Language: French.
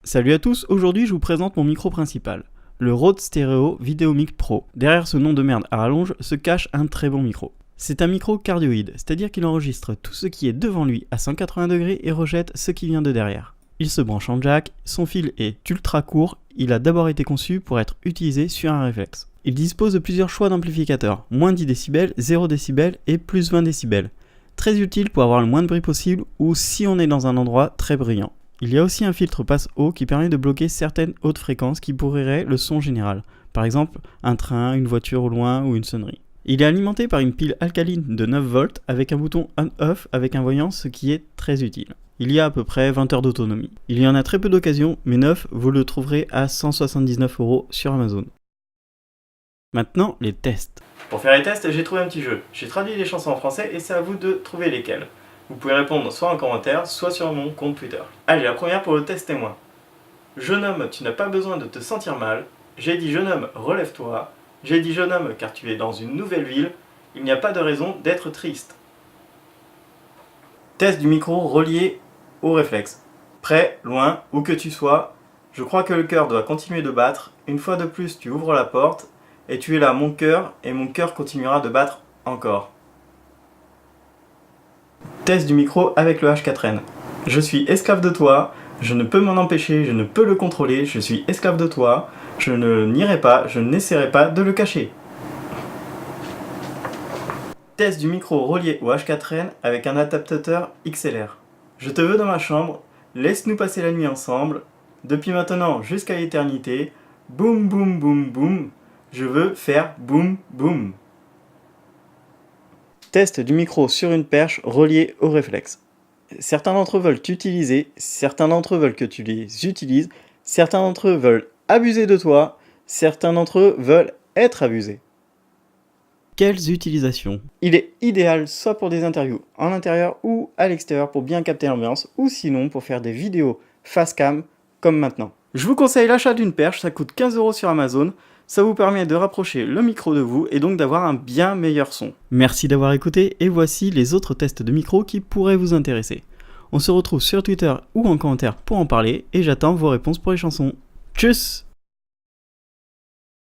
Salut à tous, aujourd'hui je vous présente mon micro principal, le Rode Stereo VideoMic Pro. Derrière ce nom de merde à rallonge se cache un très bon micro. C'est un micro cardioïde, c'est-à-dire qu'il enregistre tout ce qui est devant lui à 180 degrés et rejette ce qui vient de derrière. Il se branche en jack, son fil est ultra court, il a d'abord été conçu pour être utilisé sur un réflexe. Il dispose de plusieurs choix d'amplificateurs, moins 10 décibels, 0 décibels et plus 20 décibels. Très utile pour avoir le moins de bruit possible ou si on est dans un endroit très bruyant. Il y a aussi un filtre passe-haut qui permet de bloquer certaines hautes fréquences qui pourriraient le son général, par exemple un train, une voiture au loin ou une sonnerie. Il est alimenté par une pile alcaline de 9 volts avec un bouton on-off avec un voyant, ce qui est très utile. Il y a à peu près 20 heures d'autonomie. Il y en a très peu d'occasions, mais neuf, vous le trouverez à 179 € sur Amazon. Maintenant, les tests. Pour faire les tests, j'ai trouvé un petit jeu. J'ai traduit les chansons en français et c'est à vous de trouver lesquelles. Vous pouvez répondre soit en commentaire, soit sur mon compte Twitter. Allez, la première pour le test témoin. Jeune homme, tu n'as pas besoin de te sentir mal. J'ai dit jeune homme, relève-toi. J'ai dit jeune homme car tu es dans une nouvelle ville. Il n'y a pas de raison d'être triste. Test du micro relié au réflexe. Près, loin, où que tu sois, je crois que le cœur doit continuer de battre. Une fois de plus, tu ouvres la porte et tu es là, mon cœur, et mon cœur continuera de battre encore. Test du micro avec le H4n. Je suis esclave de toi, je ne peux m'en empêcher, je ne peux le contrôler, je suis esclave de toi, je ne nierai pas, je n'essaierai pas de le cacher. Test du micro relié au H4n avec un adaptateur XLR. Je te veux dans ma chambre, laisse-nous passer la nuit ensemble, depuis maintenant jusqu'à l'éternité, boum boum boum boum, je veux faire boum boum. Test du micro sur une perche relié au réflexe. Certains d'entre eux veulent t'utiliser, certains d'entre eux veulent que tu les utilises, certains d'entre eux veulent abuser de toi, certains d'entre eux veulent être abusés. Quelles utilisations? Il est idéal soit pour des interviews en intérieur ou à l'extérieur pour bien capter l'ambiance, ou sinon pour faire des vidéos face cam comme maintenant. Je vous conseille l'achat d'une perche, ça coûte 15 € sur Amazon. Ça vous permet de rapprocher le micro de vous et donc d'avoir un bien meilleur son. Merci d'avoir écouté et voici les autres tests de micro qui pourraient vous intéresser. On se retrouve sur Twitter ou en commentaire pour en parler et j'attends vos réponses pour les chansons. Tchuss!